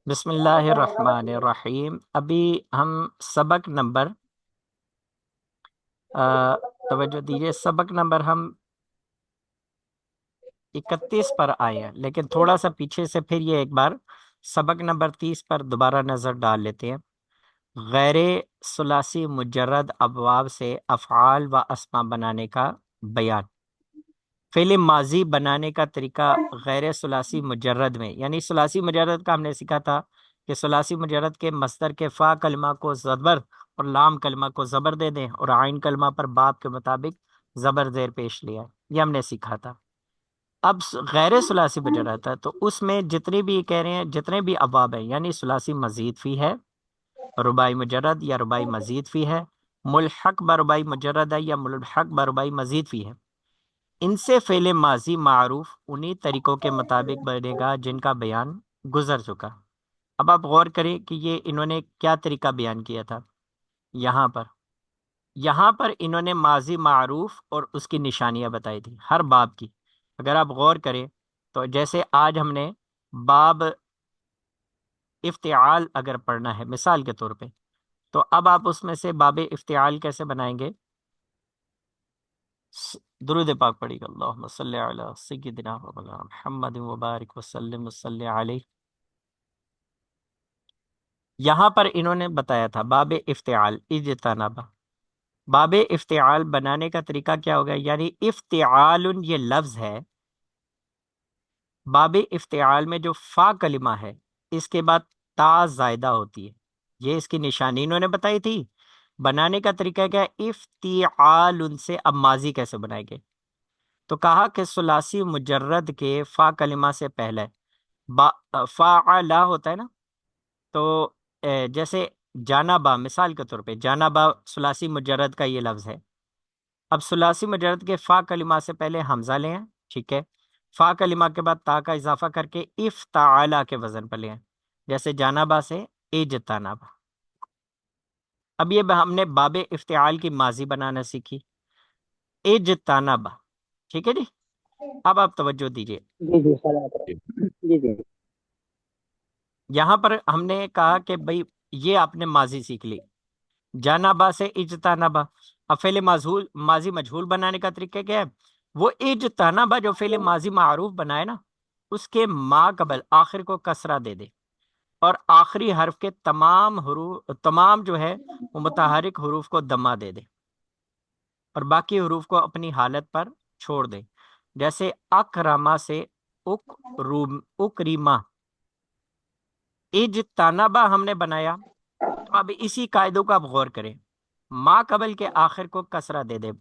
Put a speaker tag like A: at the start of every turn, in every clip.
A: بسم اللہ الرحمن الرحیم۔ ابھی ہم سبق نمبر توجہ دیجیے، سبق نمبر ہم 31 پر آئے ہیں، لیکن تھوڑا سا پیچھے سے پھر یہ ایک بار سبق نمبر 30 پر دوبارہ نظر ڈال لیتے ہیں۔ غیر ثلاثی مجرد ابواب سے افعال و اسما بنانے کا بیان۔ فعل ماضی بنانے کا طریقہ غیر ثلاثی مجرد میں، یعنی ثلاثی مجرد کا ہم نے سیکھا تھا کہ ثلاثی مجرد کے مصدر کے فا کلمہ کو زبر اور لام کلمہ کو زبر دے دیں اور عین کلمہ پر باب کے مطابق زبر زیر پیش لیا، یہ ہم نے سیکھا تھا۔ اب غیر ثلاثی مجرد ہے تو اس میں جتنی بھی کہہ رہے ہیں، جتنے بھی ابواب ہیں، یعنی ثلاثی مزید فی ہے، رباعی مجرد یا رباعی مزید فی ہے، ملحق برباعی مجرد ہے یا ملحق برباعی مزید فی ہے، ان سے فعل ماضی معروف انہی طریقوں کے مطابق بنے گا جن کا بیان گزر چکا۔ اب آپ غور کریں کہ یہ انہوں نے کیا طریقہ بیان کیا تھا۔ یہاں پر انہوں نے ماضی معروف اور اس کی نشانیاں بتائی تھی ہر باب کی۔ اگر آپ غور کریں تو جیسے آج ہم نے باب افتعال اگر پڑھنا ہے مثال کے طور پہ، تو اب آپ اس میں سے باب افتعال کیسے بنائیں گے؟ درود پاک پڑھی گا، اللہم صلی علی سیدنا و مولانا محمد وبارک وسلم وصلی علیہ۔ یہاں پر انہوں نے بتایا تھا باب افتعال اجتنابا۔ باب افتعال بنانے کا طریقہ کیا ہوگا؟ یعنی افتعال یہ لفظ ہے، باب افتعال میں جو فا کلمہ ہے اس کے بعد تا زائدہ ہوتی ہے، یہ اس کی نشانی انہوں نے بتائی تھی۔ بنانے کا طریقہ کیا ہے؟ افتعال سے اب ماضی کیسے بنائے گے؟ تو کہا کہ ثلاثی مجرد کے فا کلمہ سے پہلے فاعلا ہوتا ہے نا، تو جیسے جانبا مثال کے طور پہ، جانبا ثلاثی مجرد کا یہ لفظ ہے۔ اب ثلاثی مجرد کے فا کلمہ سے پہلے حمزہ لیں، ٹھیک ہے، فا کلمہ کے بعد تا کا اضافہ کر کے افتعالا کے وزن پر لیں، جیسے جانبا سے اجتنابا۔ اب یہ ہم نے باب افتعال کی ماضی بنانا سیکھی، اجتنابا، ٹھیک ہے جی۔ اب آپ توجہ دیجیے،
B: جی جی صلاح جی جی
A: یہاں پر ہم نے کہا کہ بھئی یہ آپ نے ماضی سیکھ لی، جانبا سے اجتنابا۔ اب فعل ماضی مجہول بنانے کا طریقہ کیا ہے؟ وہ اجتنابا جو فعل ماضی معروف بنائے نا، اس کے ما قبل آخر کو کسرہ دے دے اور آخری حرف کے تمام جو ہے وہ متحرک حروف کو دمہ دے دے اور باقی حروف کو اپنی حالت پر چھوڑ دے، جیسے اکرما سے اکریما، اجتنابا ہم نے بنایا۔ تو اب اسی قاعدوں کو آپ غور کریں، ما قبل کے آخر کو کسرہ دے دے۔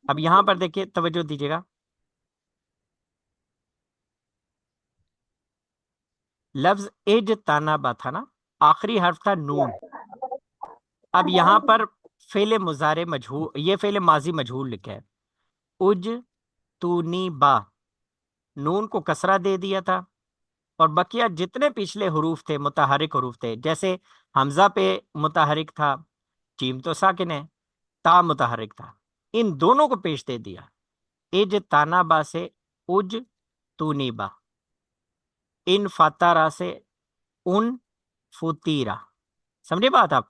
A: اب یہاں پر دیکھیے، توجہ دیجیے گا، لفظ اجتنابا تھا نا، آخری حرف تھا نون۔ اب یہاں پر فعل مضارع مجہول، یہ فعل ماضی مجہول لکھا ہے، اج تونی با، نون کو کسرہ دے دیا تھا اور بقیہ جتنے پچھلے حروف تھے متحرک حروف تھے، جیسے حمزہ پہ متحرک تھا، جیم تو ساکن ہے، تا متحرک تھا، ان دونوں کو پیش دے دیا، اج تانابا سے اج تونیبا، ان فاتارا سے ان فوتیرا۔ سمجھے بات آپ؟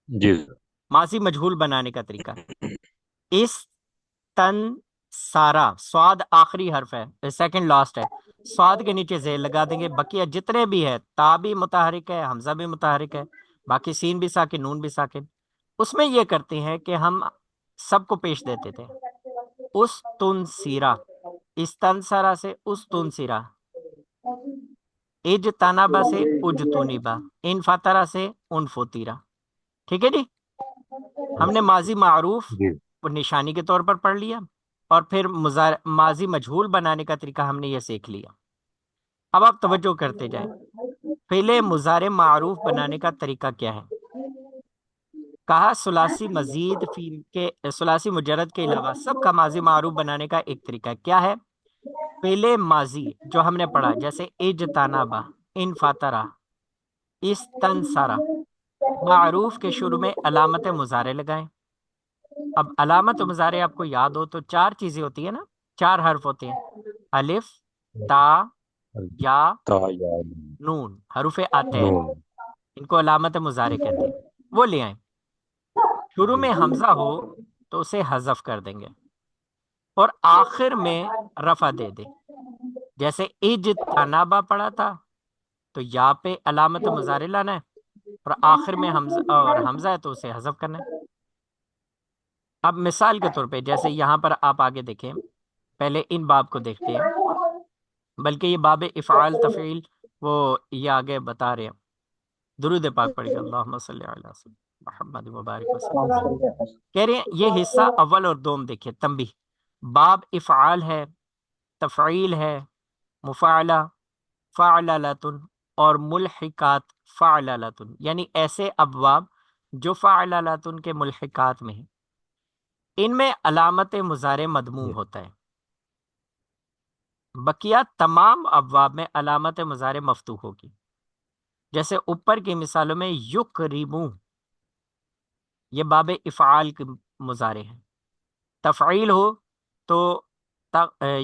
C: جی
A: ماضی مجہول بنانے کا طریقہ، اس تن سارا، سواد آخری حرف ہے، سیکنڈ لاسٹ ہے، سواد کے نیچے زیر لگا دیں گے، بقیہ جتنے بھی ہے، تا بھی متحرک ہے، حمزہ بھی متحرک ہے، باقی سین بھی ساکن، نون بھی ساکن۔ اس میں یہ کرتے ہیں کہ ہم سب کو پیش دیتے تھے، اس تن سیرا، اس تن سارا سے اس تن سیرا، اج تانابا سے اج تونیبا، ان فاترا سے ان فوتیرا، ٹھیک ہے جی۔ ہم نے ماضی معروف
C: جی
A: نشانی کے طور پر پڑھ لیا، اور پھر ماضی مجہول بنانے کا طریقہ ہم نے یہ سیکھ لیا۔ اب آپ توجہ کرتے جائیں، فعل مضارع معروف بنانے کا طریقہ کیا ہے؟ کہا ثلاثی مجرد کے علاوہ سب کا ماضی معروف بنانے کا ایک طریقہ کیا ہے؟ فعل ماضی جو ہم نے پڑھا، جیسے اجتنابا، ان فاترا، استنصرا، معروف کے شروع میں علامت مضارع لگائیں۔ اب علامت مضارع آپ کو یاد ہو تو چار چیزیں ہوتی ہیں نا، 4 حرف ہوتے ہیں، الف، تا، یا،
C: تا یا
A: نون، حروف آتین،
C: نون.
A: ان کو علامت مضارع کہتے ہیں، وہ لے آئیں۔ شروع
C: جی
A: میں حمزہ ہو تو اسے حذف کر دیں گے، اور آخر میں رفع دے دیں، جیسے اجتنابا پڑھا تھا تو یا پہ علامت مضارع لانا ہے، اور آخر میں حمزہ ہے تو اسے حذف کرنا ہے۔ اب مثال کے طور پہ جیسے یہاں پر آپ آگے دیکھیں، پہلے ان باب کو دیکھتے ہیں، بلکہ یہ باب افعال تفعیل وہ یہ آگے بتا رہے ہیں۔ درود پاک پڑھیے، اللہم صلی علی سیدنا محمد وبارک وسلم۔ کہہ رہے ہیں یہ حصہ اول اور دوم دیکھیں، تنبیہ، باب افعال ہے، تفعیل ہے، مفاعلہ، فعللتن، اور ملحقات فعللتن، یعنی ایسے ابواب جو فعللتن کے ملحقات میں ہیں، ان میں علامت مضارع مضموم
C: جی
A: ہوتا ہے۔ بقیہ تمام ابواب میں علامت مضارع مفتوح ہوگی، جیسے اوپر کی مثالوں میں یکرمو، یہ باب افعال کے مضارع ہیں۔ تفعیل ہو تو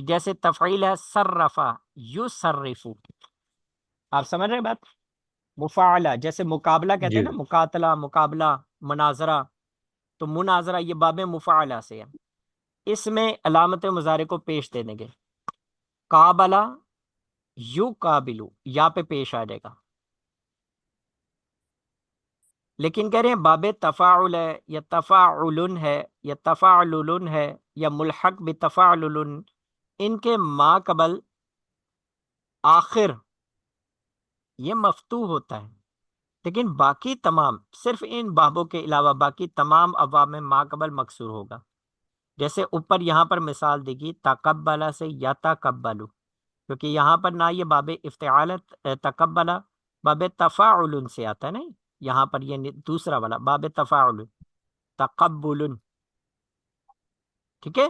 A: جیسے تفعیل ہے صرفا یصرفو، آپ سمجھ رہے ہیں بات؟ مفاعلہ جیسے مقابلہ کہتے
C: جی
A: ہیں نا، مقاتلہ، مقابلہ، مناظرہ، تو مناظرہ یہ باب مفاعلہ سے ہے، اس میں علامت مضارع کو پیش دے دیں گے۔ قابلہ، یو قابلو، یا پہ پیش آ جائے گا۔ لیکن کہہ رہے ہیں باب تفاعل ہے یا تفاعلن ہے یا تفاعلن ہے یا ملحق بتفاعلن، ان کے ما قبل آخر یہ مفتوح ہوتا ہے، لیکن باقی تمام، صرف ان بابوں کے علاوہ باقی تمام ابواب میں ما قبل مکسور ہوگا، جیسے اوپر یہاں پر مثال دیکھی تقبلہ سے یا تقبلو، کیونکہ یہاں پر نہ یہ باب افتعالت تقبلہ باب تفاعل سے آتا ہے، نہیں یہاں پر یہ دوسرا والا باب تفاعل تقبل، ٹھیک ہے۔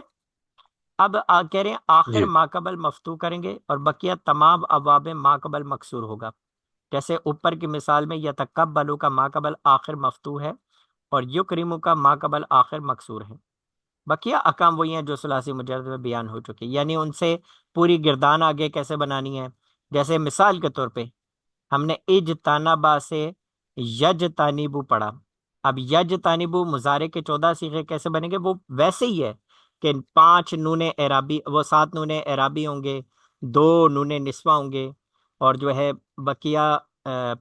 A: اب کہہ رہے ہیں آخر
C: جی
A: ما قبل مفتوح کریں گے، اور بقیہ تمام ابواب میں ما قبل مکسور ہوگا، جیسے اوپر کی مثال میں یتقبلو کا ما قبل آخر مفتوح ہے، اور یکرمو کا ما قبل آخر مکسور ہے۔ بقیہ احکام وہی ہیں جو ثلاثی مجرد میں بیان ہو چکے، یعنی ان سے پوری گردان آگے کیسے بنانی ہے۔ جیسے مثال کے طور پہ ہم نے اجتنبا سے یجتنبو پڑھا، اب یجتنبو مضارع کے 14 صیغے کیسے بنیں گے، وہ ویسے ہی ہے کہ 5 نون اعرابی، وہ 7 نون اعرابی ہوں گے، 2 نون نسوہ ہوں گے، اور جو ہے بقیہ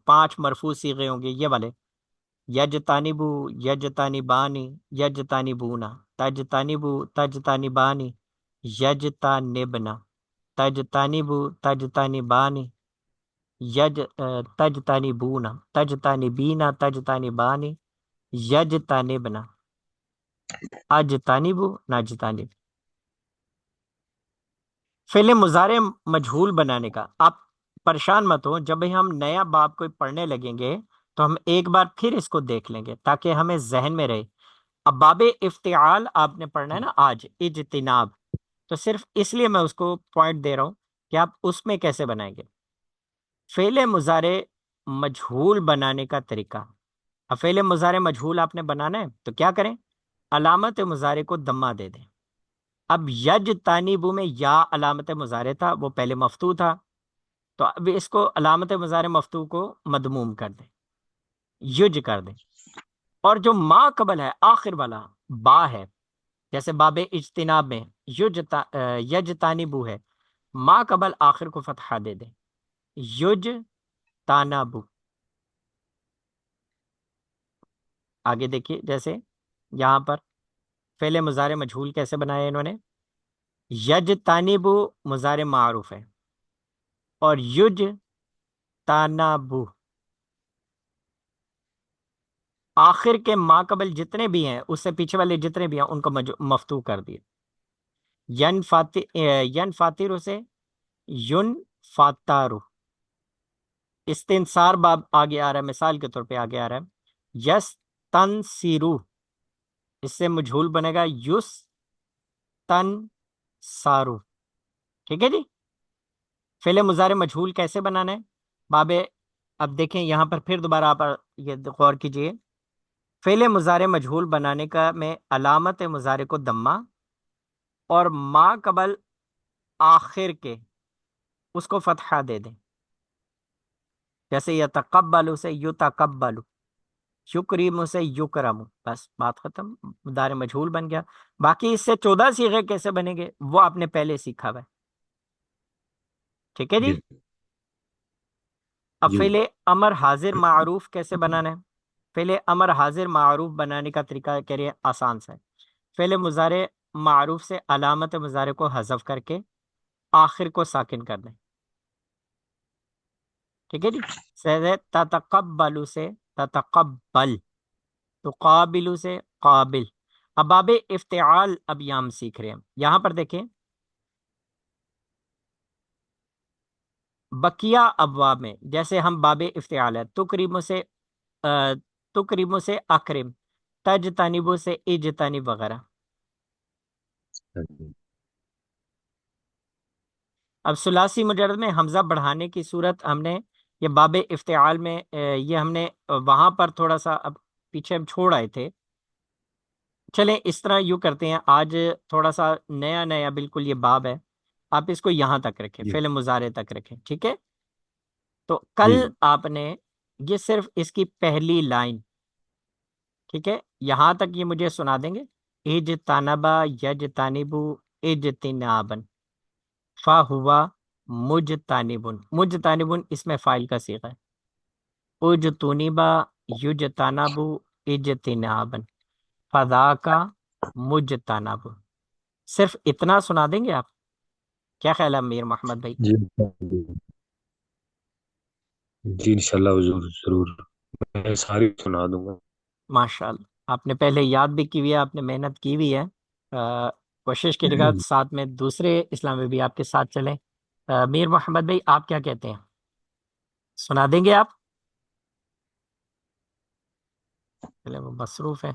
A: 5 مرفوع صیغے ہوں گے، یہ والے یجتنبو، یجتنبانی، یجتنبونا، تجتنبو، تجتنبانی، یجتنبنا، تجتنبو، تجتنبانی، تجتنبونا، تجتنبینا، تجتنبانی، یجتنبنا، اجتنبو، نجتنب۔ فعل مضارع مجہول بنانے کا، آپ پریشان مت ہو، جب بھی ہم نیا باب کوئی پڑھنے لگیں گے تو ہم ایک بار پھر اس کو دیکھ لیں گے تاکہ ہمیں ذہن میں رہے۔ اب باب افتعال آپ نے پڑھنا ہے نا آج، اجتناب، تو صرف اس لیے میں اس کو پوائنٹ دے رہا ہوں کہ آپ اس میں کیسے بنائیں گے فعل مضارع مجہول بنانے کا طریقہ۔ اب فعل مضارع مجہول آپ نے بنانا ہے تو کیا کریں، علامت مضارع کو دمہ دے دیں۔ اب یج تانیبو میں یا علامت مضارع تھا، وہ پہلے مفتوح تھا، تو اب اس کو علامت مضارع مفتوح کو مدموم کر دیں، یج کر دیں، اور جو ما قبل ہے آخر والا با ہے، جیسے باب اجتناب میں یج تانیبو ہے، ما قبل آخر کو فتحہ دے دیں، یج تانابو۔ آگے دیکھیے جیسے یہاں پر فعل مضارع مجہول کیسے بنایا انہوں نے، یج تانیبو مضارع معروف ہے، اور یج تانابو آخر کے ما قبل جتنے بھی ہیں اس سے پیچھے والے جتنے بھی ہیں ان کو مفتوح کر دیے، ین فاتر سے یون فاتارو، استنصار باب آگے آ رہا ہے، مثال کے طور پہ آگے آ رہا ہے یس تن سیرو، اس سے مجھول بنے گا یس تن سارو، ٹھیک ہے جی۔ فعل مضارع مجھول کیسے بنانا ہے باب، اب دیکھیں یہاں پر پھر دوبارہ آپ یہ غور کیجئے، فعل مضارع مجہول بنانے کا میں علامت مضارع کو دمہ اور ما قبل آخر کے اس کو فتحہ دے دیں، جیسے یتقبل سے یتقبل، یکرم سے یکرم، بس بات ختم، مدار مجہول بن گیا۔ باقی اس سے 14 صیغے کیسے بنیں گے وہ آپ نے پہلے سیکھا ہوا ہے، ٹھیک ہے جی۔
C: جی
A: اب
C: جی
A: فعل امر حاضر معروف کیسے بنانا ہے؟ فعل امر حاضر معروف بنانے کا طریقہ کہہ رہے ہیں آسان سا ہے، فعل مضارع معروف سے علامت مضارع کو حذف کر کے آخر کو ساکن کر دیں، ٹھیک ہے جی۔ سے تتقبل سے تتقبل، تقابل سے قابل۔ اب باب افتعال اب یہاں ہم سیکھ رہے ہیں، یہاں پر دیکھیں بقیہ ابواب میں جیسے ہم باب افتعال ہے، تکریم سے تکریم سے اکرم، تجتنب سے اجتنب وغیرہ۔ اب ثلاثی مجرد میں حمزہ بڑھانے کی صورت ہم نے یہ باب افتعال میں یہ ہم نے وہاں پر تھوڑا سا اب پیچھے ہم چھوڑ آئے تھے، چلیں اس طرح یوں کرتے ہیں، آج تھوڑا سا نیا نیا بالکل یہ باب ہے، آپ اس کو یہاں تک رکھیں،
C: جی
A: فعل مضارع تک رکھیں، ٹھیک ہے۔ تو کل
C: جی
A: آپ نے یہ صرف اس کی پہلی لائن، ٹھیک ہے، یہاں تک یہ مجھے سنا دیں گے، اجتنبا یجتنبو اجتنابن، فا ہوا مجتنبن، مجتنبن اس میں فاعل کا صیغہ ہے، اجتنبا یجتنبو اجتنابن، فذا کا مجتنب، صرف اتنا سنا دیں گے آپ؟ کیا خیال ہے امیر محمد بھائی؟
C: جی جی انشاءاللہ حضور ضرور، میں ساری سنا دوں گا۔
A: ماشاء اللہ، آپ نے پہلے یاد بھی کی ہوئی ہے، آپ نے محنت کی ہوئی ہے، کوشش کیجیے گا ساتھ میں دوسرے اسلام میں بھی آپ کے ساتھ چلیں۔ امیر محمد بھائی آپ کیا کہتے ہیں، سنا دیں گے آپ؟ چلے وہ مصروف ہے۔